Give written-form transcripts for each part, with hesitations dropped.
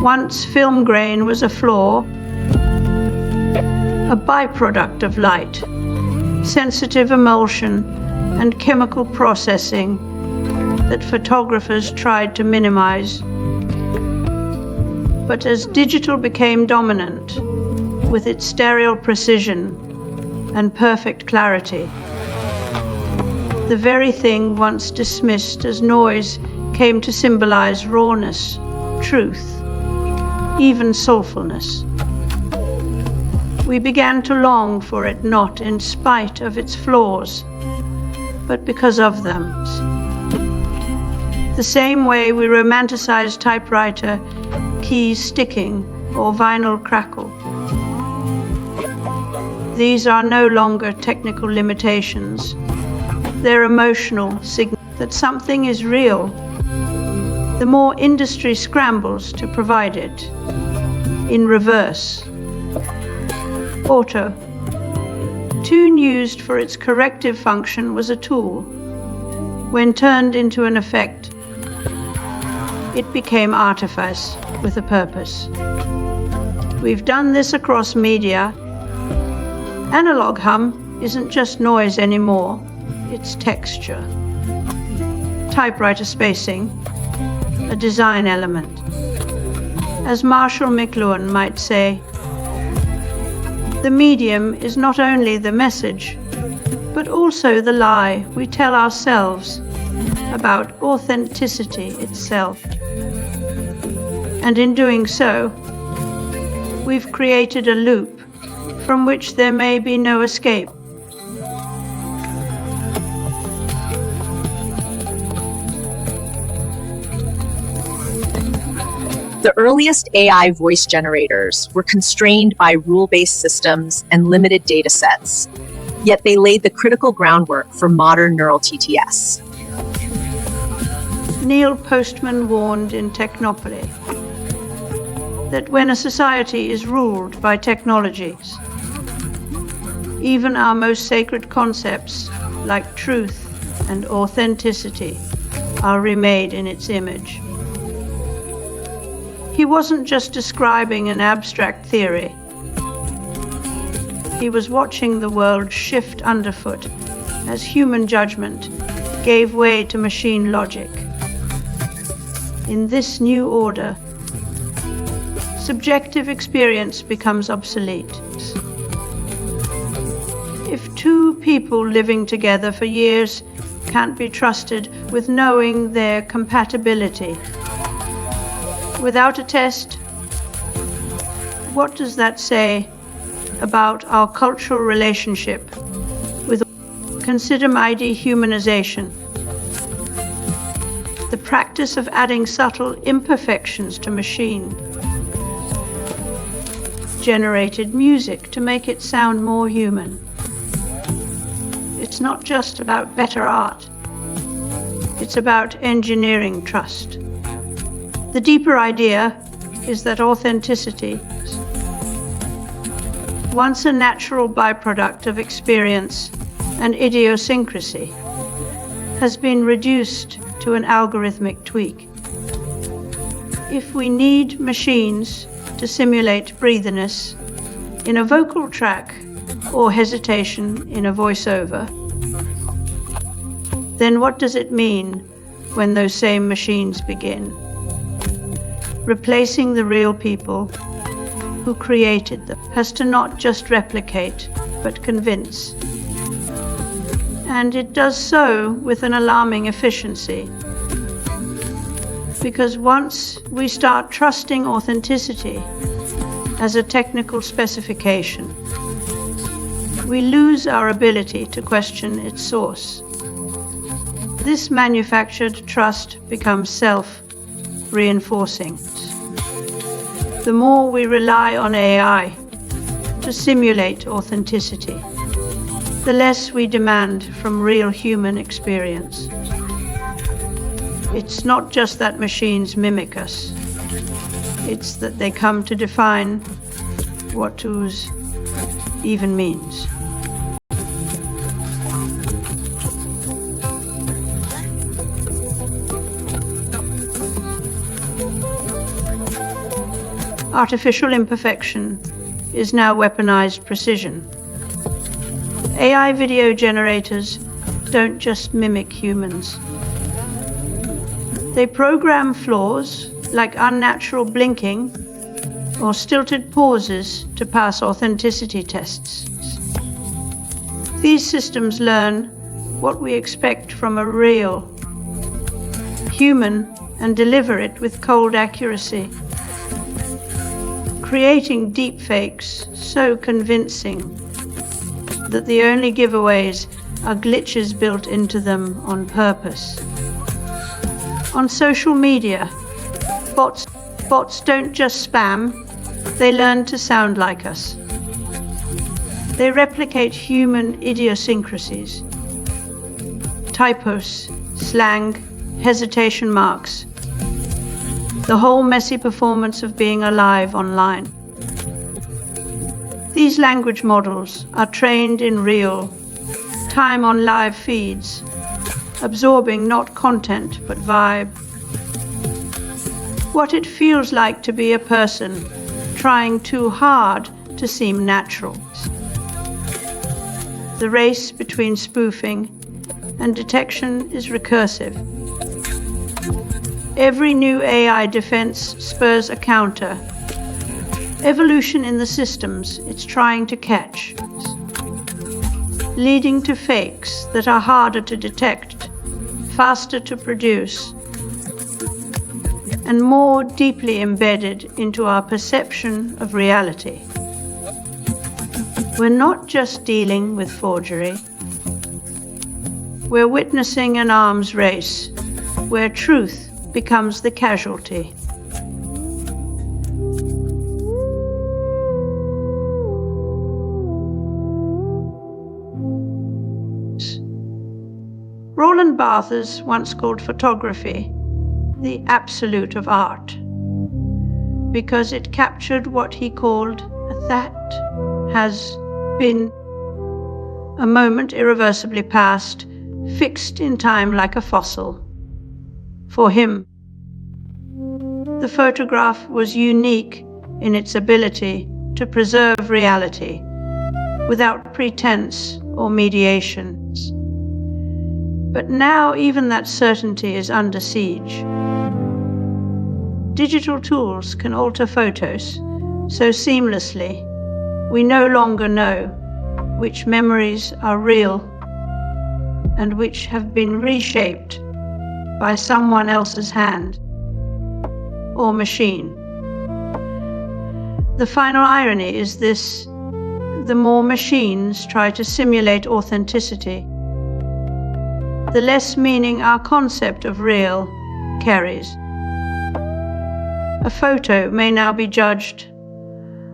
Once film grain was a flaw, a byproduct of light, sensitive emulsion, and chemical processing that photographers tried to minimize. But as digital became dominant, with its stereo precision and perfect clarity, the very thing once dismissed as noise came to symbolize rawness, truth, even soulfulness. We began to long for it not in spite of its flaws, but because of them. The same way we romanticize typewriter keys sticking or vinyl crackle. These are no longer technical limitations. They're emotional signals that something is real. The more industry scrambles to provide it. In reverse. Auto. Tune used for its corrective function was a tool. When turned into an effect, it became artifice with a purpose. We've done this across media. Analog hum isn't just noise anymore, it's texture. Typewriter spacing, a design element. As Marshall McLuhan might say, the medium is not only the message, but also the lie we tell ourselves about authenticity itself. And in doing so, we've created a loop from which there may be no escape. The earliest AI voice generators were constrained by rule-based systems and limited data sets, yet they laid the critical groundwork for modern neural TTS. Neil Postman warned in Technopoly that when a society is ruled by technologies, even our most sacred concepts, like truth and authenticity, are remade in its image. He wasn't just describing an abstract theory. He was watching the world shift underfoot as human judgment gave way to machine logic. In this new order, subjective experience becomes obsolete. If two people living together for years can't be trusted with knowing their compatibility, without a test, what does that say about our cultural relationship with? Consider my dehumanization. The practice of adding subtle imperfections to machine. Generated music to make it sound more human. It's not just about better art. It's about engineering trust. The deeper idea is that authenticity, once a natural byproduct of experience and idiosyncrasy, has been reduced to an algorithmic tweak. If we need machines to simulate breathiness in a vocal track or hesitation in a voiceover, then what does it mean when those same machines begin? Replacing the real people who created them has to not just replicate, but convince. And it does so with an alarming efficiency. Because once we start trusting authenticity as a technical specification, we lose our ability to question its source. This manufactured trust becomes self-reinforcing. The more we rely on AI to simulate authenticity, the less we demand from real human experience. It's not just that machines mimic us, it's that they come to define what ooze even means. artificial imperfection is now weaponized precision. AI video generators don't just mimic humans. They program flaws like unnatural blinking or stilted pauses to pass authenticity tests. These systems learn what we expect from a real human and deliver it with cold accuracy, creating deepfakes so convincing that the only giveaways are glitches built into them on purpose. On social media, bots don't just spam, they learn to sound like us. They replicate human idiosyncrasies, typos, slang, hesitation marks, the whole messy performance of being alive online. These language models are trained in real time on live feeds, absorbing not content but vibe. What it feels like to be a person trying too hard to seem natural. The race between spoofing and detection is recursive. Every new AI defense spurs a counter. Evolution in the systems it's trying to catch, leading to fakes that are harder to detect, faster to produce, and more deeply embedded into our perception of reality. We're not just dealing with forgery. We're witnessing an arms race where truth becomes the casualty. Roland Barthes once called photography the absolute of art, because it captured what he called a that has been, a moment irreversibly past, fixed in time like a fossil. For him, the photograph was unique in its ability to preserve reality without pretense or mediations. But now even that certainty is under siege. Digital tools can alter photos so seamlessly we no longer know which memories are real and which have been reshaped by someone else's hand or machine. The final irony is this: the more machines try to simulate authenticity, the less meaning our concept of real carries. A photo may now be judged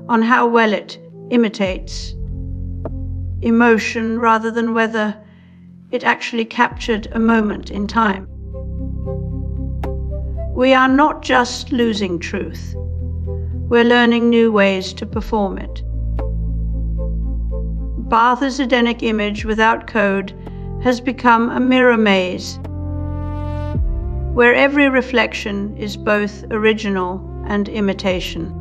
on how well it imitates emotion rather than whether it actually captured a moment in time. We are not just losing truth, we're learning new ways to perform it. Barthes' Edenic image without code has become a mirror maze, where every reflection is both original and imitation.